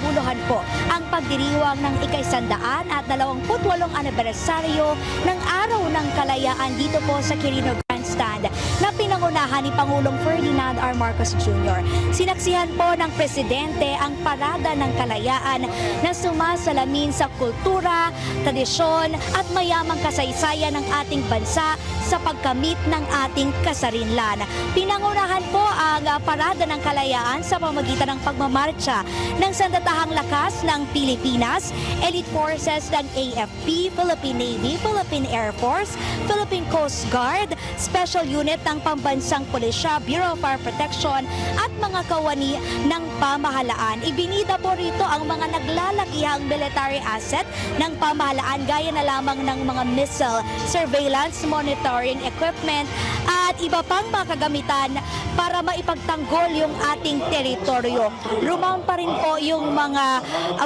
makabuluhan po ang pagdiriwang ng ika-128 anibersaryo ng Araw ng Kalayaan dito po sa Quirino Grandstand na pinangunahan ni Pangulong Ferdinand R. Marcos Jr. Sinaksihan po ng Presidente ang Parada ng Kalayaan na sumasalamin sa kultura, tradisyon at mayamang kasaysayan ng ating bansa sa pagkamit ng ating kasarinlan. Pinangunahan po ang Parada ng Kalayaan sa pamamagitan ng pagmamarcha ng Sandatahang Lakas ng Pilipinas, Elite Forces ng AFP, Philippine Navy, Philippine Air Force, Philippine Coast Guard, Special Unit ng Pambansang Pulisya, Bureau of Fire Protection at mga kawani ng pamahalaan. Ibinida po rito ang mga naglalakihang military asset ng pamahalaan gaya na lamang ng mga missile, surveillance, monitoring equipment at iba pang mga kagamitan para maipagtanggol yung ating teritoryo. Rumang pa rin po yung mga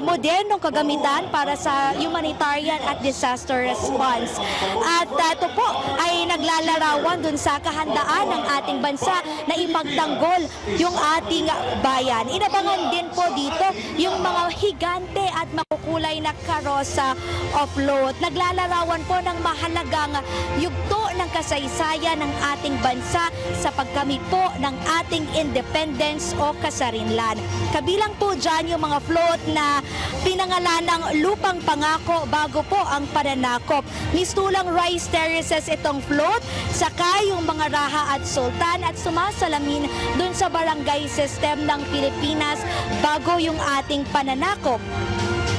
modernong kagamitan para sa humanitarian at disaster response. At ito po ay naglalarawan dun sa kahandaan ng ating bansa na ipagtanggol yung ating bayan. Inabangan din po dito yung mga higante at makukulay na karosa offload. Naglalarawan po ng mahalagang yugto ng kasaysayan ng ating bansa sa pagkamit po ng ating independence o kasarinlan. Kabilang po dyan yung mga float na pinangalan ng Lupang Pangako bago po ang pananakop. Mistulang rice terraces itong float, saka yung mga raha at sultan at sumasalamin dun sa barangay system ng Pilipinas bago yung ating pananakop.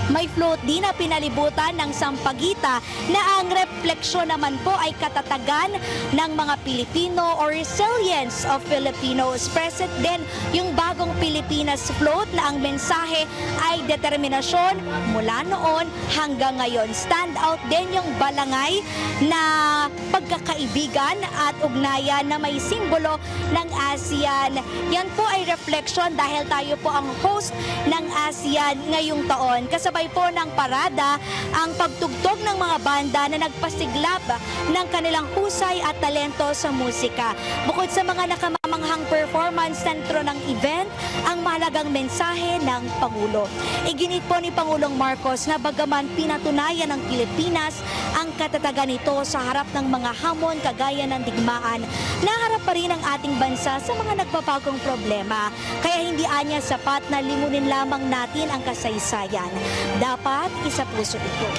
May float din na pinalibutan ng Sampaguita na ang refleksyon naman po ay katatagan ng mga Pilipino or resilience of Filipinos. Present din yung bagong Pilipinas float na ang mensahe ay determinasyon mula noon hanggang ngayon. Stand out din yung balangay na pagkakaibigan at ugnayan na may simbolo ng ASEAN. Yan po ay refleksyon dahil tayo po ang host ng ASEAN ngayong taon. Kasabay po ng parada ang pagtugtog ng mga banda na nagpasiglab ng kanilang husay at talento sa musika. Bukod sa mga nakamamanghang performance sentro ng event, ang mahalagang mensahe ng Pangulo. Iginit po ni Pangulong Marcos na bagaman pinatunayan ng Pilipinas ang katatagan nito sa harap ng mga hamon kagaya ng digmaan, naharap pa rin ang ating bansa sa mga nagbabagong problema. Kaya hindi anya sapat na limunin lamang natin ang kasaysayan. Dapat isa puso ito.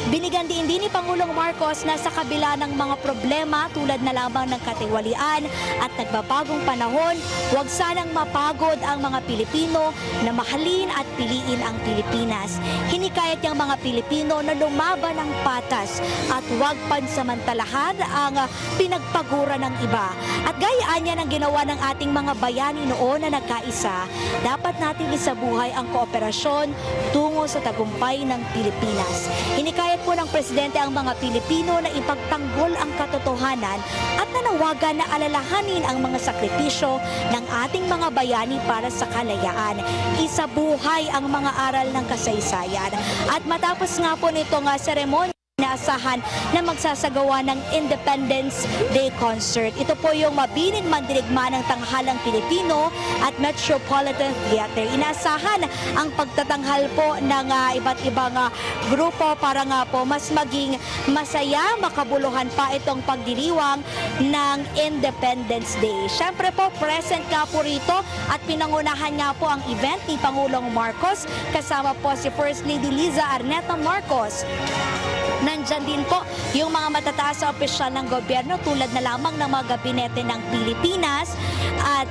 Binigyan din ni Pangulong Marcos na sa kabila ng mga problema tulad na lamang ng katiwalian at nagbabagong panahon, huwag sanang mapagod ang mga Pilipino na mahalin at piliin ang Pilipinas. Hinikayat niyang mga Pilipino na lumaban ng patas at huwag pansamantalahan ang pinagpagura ng iba. At gayaan niya ng ginawa ng ating mga bayani noon na nagkaisa, dapat natin isabuhay ang kooperasyon tungo sa tagumpay ng Pilipinas. Hinikayat po ng Presidente ang mga Pilipino na ipagtanggol ang katotohanan at nanawagan na alalahanin ang mga sakripisyo ng ating mga bayani para sa kalayaan. Isabuhay ang mga aral ng kasaysayan. At matapos nga po nitong seremonya, inaasahan na magsasagawa ng Independence Day Concert. Ito po yung mabiling mandirigma ng Tanghalang Pilipino at Metropolitan Theater. Inaasahan ang pagtatanghal po ng iba't ibang grupo para nga po mas maging masaya, makabuluhan pa itong pagdiriwang ng Independence Day. Siyempre po, present nga po rito at pinangunahan nga po ang event ni Pangulong Marcos. Kasama po si First Lady Liza Arneta Marcos. Nandyan din po yung mga matataas sa opisyal ng gobyerno tulad na lamang ng mga gabinete ng Pilipinas at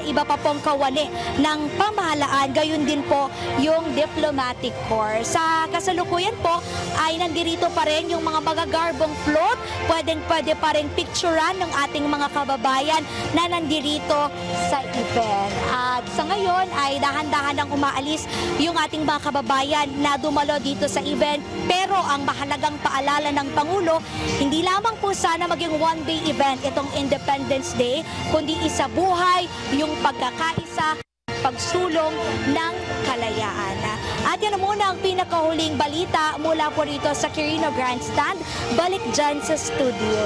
iba pa pong kawani ng pamahalaan. Gayon din po yung diplomatic corps. Sa kasalukuyan po ay nandirito pa rin yung mga magagarbong float. Pwede pa rin picturean ng ating mga kababayan na nandirito sa event. At sa ngayon ay dahan-dahan ang umaalis yung ating mga kababayan na dumalo dito sa event. Pero ang mahalagang paalala ng Pangulo, hindi lamang po sana maging one-day event itong Independence Day, kundi isabuhay yung pagkakaisa, pagsulong ng kalayaan. At yan muna ang pinakahuling balita mula po rito sa Quirino Grandstand. Balik dyan sa studio.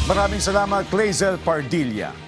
Maraming salamat, Clazel Pardilla.